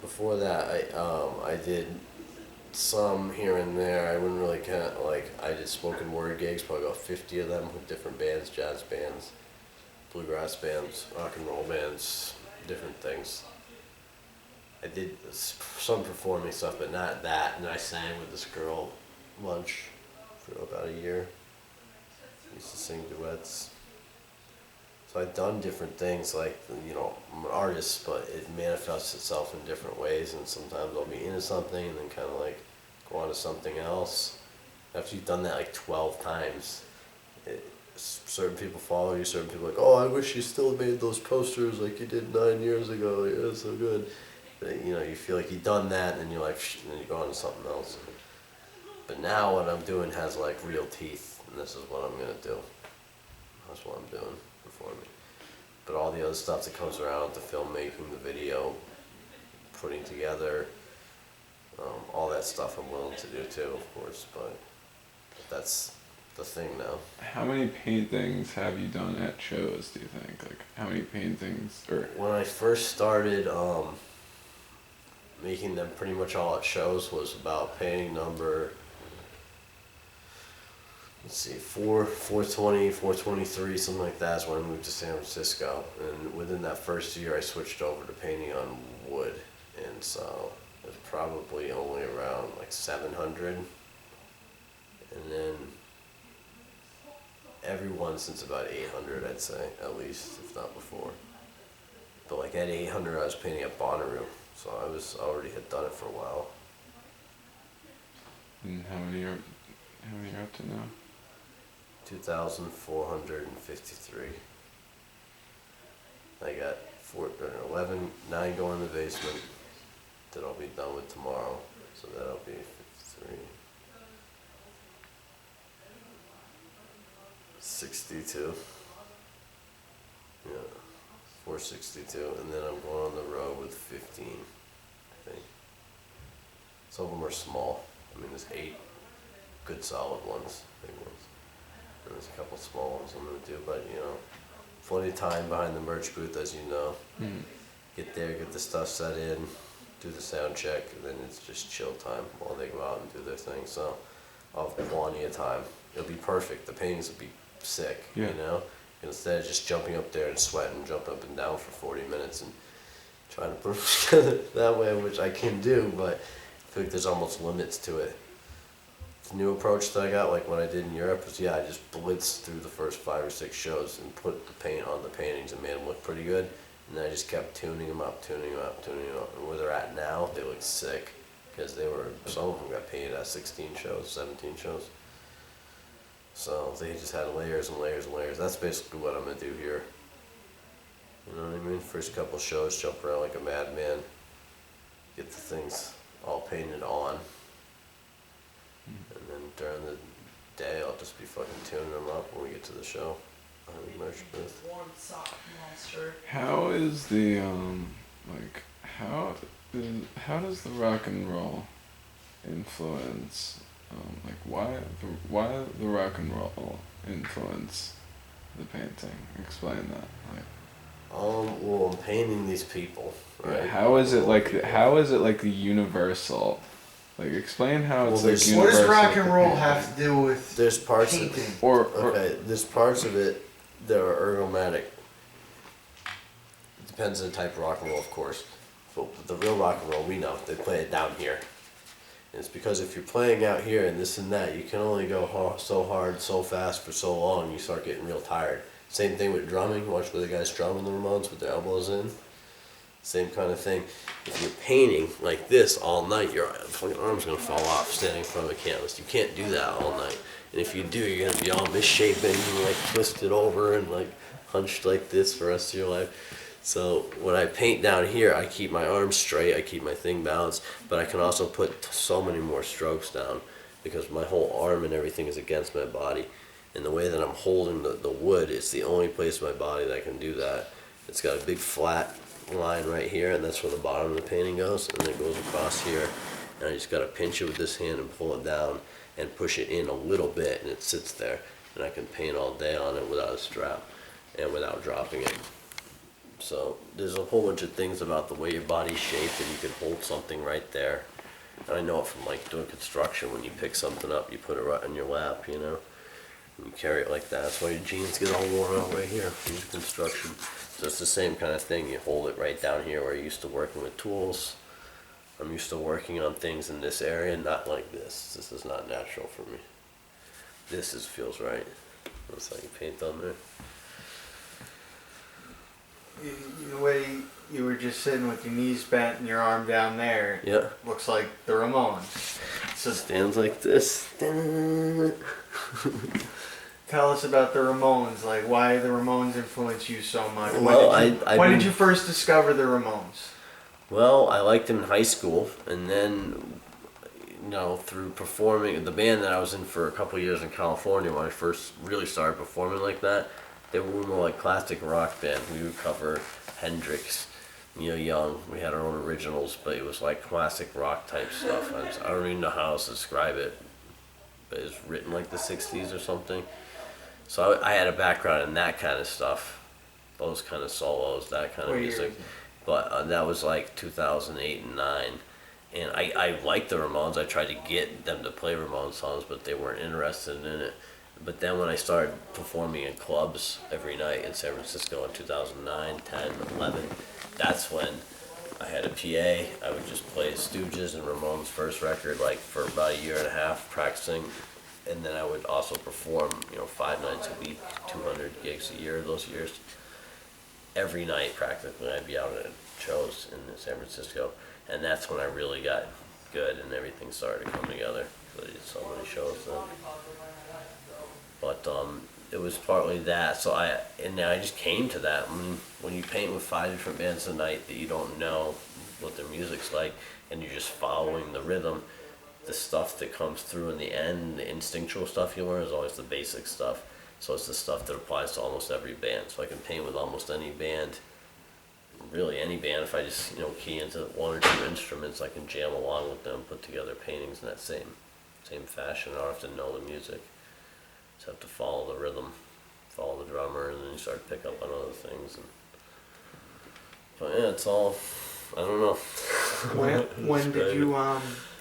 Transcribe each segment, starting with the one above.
Before that, I did some here and there. I wouldn't really count, like, I did spoken word gigs, probably about 50 of them with different bands, jazz bands, bluegrass bands, rock and roll bands, different things. I did some performing stuff, but not that. And I sang with this girl lunch for about a year. Used to sing duets. So I've done different things, like, I'm an artist, but it manifests itself in different ways, and sometimes I'll be into something and then kind of like go on to something else. After you've done that like 12 times, certain people follow you, certain people are like, oh, I wish you still made those posters like you did 9 years ago, yeah, so good. But, you feel like you've done that, and then you're like, and then you go on to something else. But now what I'm doing has like real teeth, and this is what I'm gonna do. That's what I'm doing performing. But all the other stuff that comes around, the filmmaking, the video, putting together, all that stuff I'm willing to do too, of course, but that's the thing now. How many paintings have you done at shows, do you think? Like, how many paintings, or... When I first started making them pretty much all at shows was about painting number, let's see, 420, 423, something like that is when I moved to San Francisco. And within that first year, I switched over to painting on wood. And so it was probably only around like 700. And then every one since about 800, I'd say, at least, if not before. But like at 800, I was painting at Bonnaroo. So I was already had done it for a while. And how many are up to now? 2,453. I got 9 going in the basement that I'll be done with tomorrow. So that'll be 53. 62. Yeah, 462. And then I'm going on the road with 15, I think. Some of them are small. I mean, there's 8 good solid ones, big ones. And there's a couple small ones I'm going to do, but, plenty of time behind the merch booth, as you know. Mm. Get there, get the stuff set in, do the sound check, and then it's just chill time while they go out and do their thing. So I'll have plenty of time. It'll be perfect. The paintings will be sick, Yeah. Instead of just jumping up there and sweating, jumping up and down for 40 minutes and trying to put them together that way, which I can do, but I feel like there's almost limits to it. The new approach that I got, like what I did in Europe, was I just blitzed through the first 5 or 6 shows and put the paint on the paintings and made them look pretty good. And then I just kept tuning them up. And where they're at now, they look sick. Because some of them got painted at 16 shows, 17 shows. So they just had layers and layers and layers. That's basically what I'm going to do here. You know what I mean? First couple shows, jump around like a madman. Get the things all painted on. And then during the day, I'll just be fucking tuning them up when we get to the show. The merch booth. Warm sock monster. How is the how does the rock and roll influence why the rock and roll influence the painting? Explain that. Well, I'm painting these people, right? Yeah, how is it like the universal? Like, explain how it's like universal. What does rock and roll have to do with There's parts painting? there's parts of it that are ergomatic. It depends on the type of rock and roll, of course. But the real rock and roll, we know, they play it down here. And it's because if you're playing out here and this and that, you can only go so hard, so fast for so long, you start getting real tired. Same thing with drumming. Watch where the guys drum in the Ramones with their elbows in. Same kind of thing. If you're painting like this all night, your fucking arm's gonna fall off standing in front of a canvas. You can't do that all night. And if you do, you're gonna be all misshapen and like twisted over and like hunched like this for the rest of your life. So when I paint down here, I keep my arms straight, I keep my thing balanced, but I can also put so many more strokes down because my whole arm and everything is against my body. And the way that I'm holding the wood, it's the only place in my body that can do that. It's got a big flat line right here, and that's where the bottom of the painting goes, and then it goes across here. And I just got to pinch it with this hand and pull it down and push it in a little bit, and it sits there. And I can paint all day on it without a strap and without dropping it. So there's a whole bunch of things about the way your body's shaped, and you can hold something right there. And I know it from like doing construction. When you pick something up, you put it right on your lap, you know. And you carry it like that. That's why your jeans get all worn out right here from construction. So it's the same kind of thing. You hold it right down here where you're used to working with tools. I'm used to working on things in this area, not like this. This is not natural for me. This feels right. That's how you paint on there. The way you were just sitting with your knees bent and your arm down there, Yeah. looks like the Ramones. So Stands like this. tell us about the Ramones. Like, why the Ramones influence you so much? Well, When did you first discover the Ramones? Well, I liked them in high school, and then, you know, through performing, the band that I was in for a couple of years in California, when I first really started performing like that, they were more like classic rock band. We would cover Hendrix, Neil Young. We had our own originals, but it was like classic rock type stuff. I don't even know how else to describe it, but it's written like the 60s or something. So I had a background in that kind of stuff, those kind of solos, that kind of What year music. is it? But that was like 2008 and 9. And I liked the Ramones. I tried to get them to play Ramones songs, but they weren't interested in it. But then when I started performing in clubs every night in San Francisco in 2009, 10, 11, that's when I had a PA. I would just play Stooges and Ramones' first record like for about a year and a half practicing. And then I would also perform, 5 nights a week, 200 gigs a year those years. Every night practically I'd be out at shows in San Francisco. And that's when I really got good and everything started to come together. So I did so many shows then. But it was partly that. So I just came to that. When you paint with 5 different bands a night that you don't know what their music's like, and you're just following the rhythm, the stuff that comes through in the end, the instinctual stuff you learn is always the basic stuff. So it's the stuff that applies to almost every band. So I can paint with almost any band, really any band. If I just key into 1 or 2 instruments, I can jam along with them, put together paintings in that same fashion. I don't have to know the music. Just have to follow the rhythm, follow the drummer, and then you start to pick up on other things. But yeah, it's all, I don't know. When did you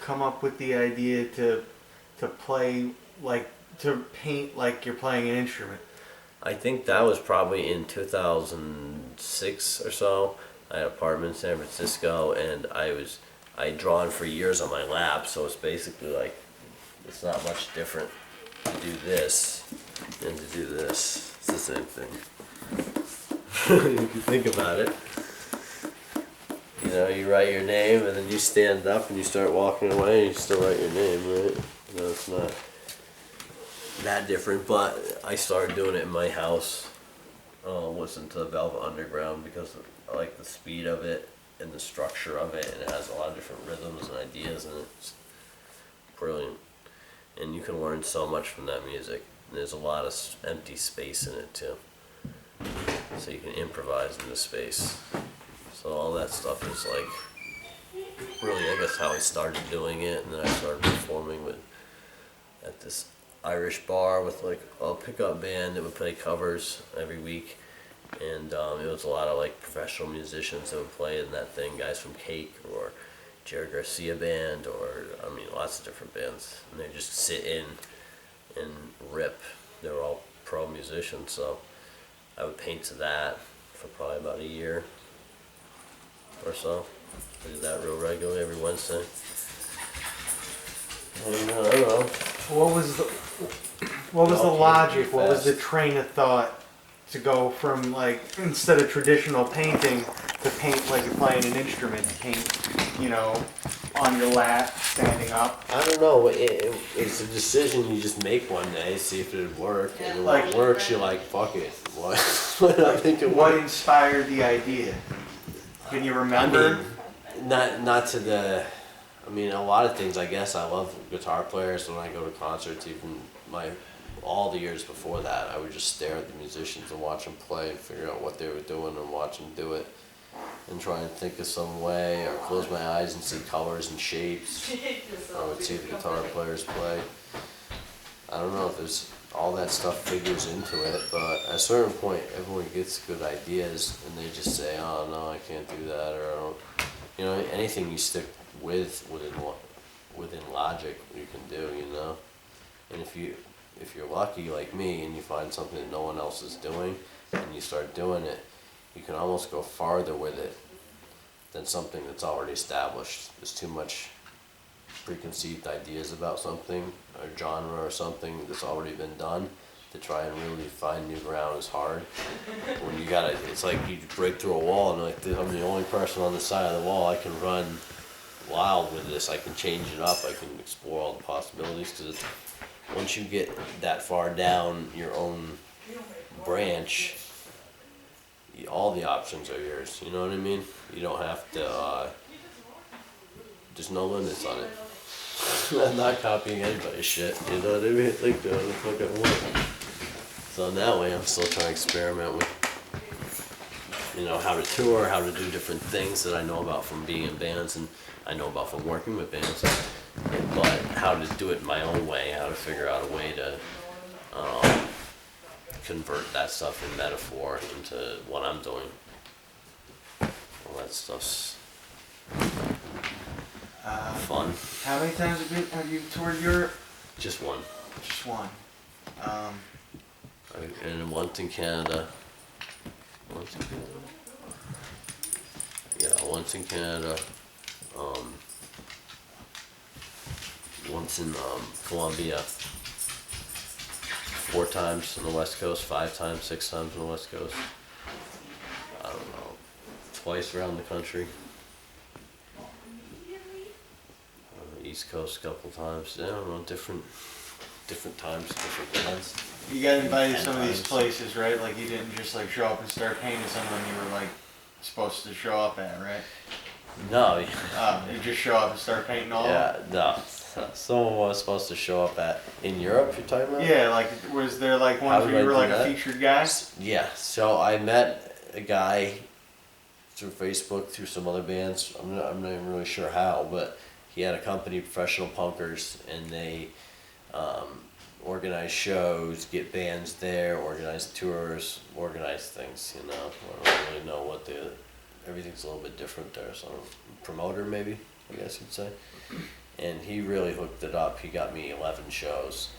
come up with the idea to play to paint like you're playing an instrument? I think that was probably in 2006 or so. I had an apartment in San Francisco, and I'd drawn for years on my lap, so it's basically like, it's not much different to do this than to do this. It's the same thing. If you think about it. You write your name, and then you stand up and you start walking away, and you still write your name, right? It's not that different, but I started doing it in my house. Listen to the Velvet Underground because I like the speed of it and the structure of it, and it has a lot of different rhythms and ideas, and it's brilliant. And you can learn so much from that music. And there's a lot of empty space in it too, so you can improvise in the space. So all that stuff is like really, I guess, how I started doing it, and then I started performing at this Irish bar with like a pickup band that would play covers every week, and it was a lot of like professional musicians that would play in that thing, guys from Cake or Jerry Garcia band, or lots of different bands, and they just sit in and rip. They were all pro musicians, so I would paint to that for probably about a year or so. I did that real regularly every Wednesday. And, I don't know. What was the logic? What was the train of thought to go from like, instead of traditional painting, to paint like you're playing an instrument, to paint, on your lap, standing up? I don't know. It's a decision you just make one day, see if it would work. And when it works, you're like, fuck it. What? I think it What worked. inspired the idea? Can you remember? Not to the. A lot of things. I guess I love guitar players. When I go to concerts, even all the years before that, I would just stare at the musicians and watch them play and figure out what they were doing and watch them do it, and try and think of some way, or close my eyes and see colors and shapes. I would see the guitar players play. I don't know if there's all that stuff figures into it, but at a certain point, everyone gets good ideas, and they just say, "Oh no, I can't do that," or "I don't." You know, anything you stick within logic, you can do. You know, and if you're lucky like me, and you find something that no one else is doing, and you start doing it, you can almost go farther with it than something that's already established. There's too much preconceived ideas about something or genre or something that's already been done. To try and really find new ground is hard. When you gotta, it's like you break through a wall and like, I'm the only person on the side of the wall. I can run wild with this. I can change it up. I can explore all the possibilities, because once you get that far down your own branch, all the options are yours. You know what I mean? You don't have to. There's no limits on it. I'm not copying anybody's shit, you know what I mean? Like, the fucking one. So in that way, I'm still trying to experiment with, you know, how to tour, how to do different things that I know about from being in bands and I know about from working with bands, but how to do it my own way, how to figure out a way to convert that stuff in metaphor into what I'm doing. All that stuff's fun. How many times have you toured Europe? Just one. Just one. And once in Canada. Yeah, once in Canada. Once in Colombia. 4 times on the West Coast, 5 times, 6 times on the West Coast. I don't know. Twice around the country. East Coast a couple times. I don't know, different times, different bands. You got invited to some of these places, right? Like you didn't just like show up and start painting something you were like supposed to show up at, right? No. You just show up and start painting all Yeah, no. Someone was supposed to show up in Europe, you're talking about? Yeah, like was there like ones where you were like a featured guy? Yeah, so I met a guy through Facebook, through some other bands. I'm not even really sure how, but he had a company, Professional Punkers, and they organize shows, get bands there, organize tours, organize things, you know. I don't really know what everything's a little bit different there, so promoter maybe, I guess you'd say. And he really hooked it up. He got me 11 shows.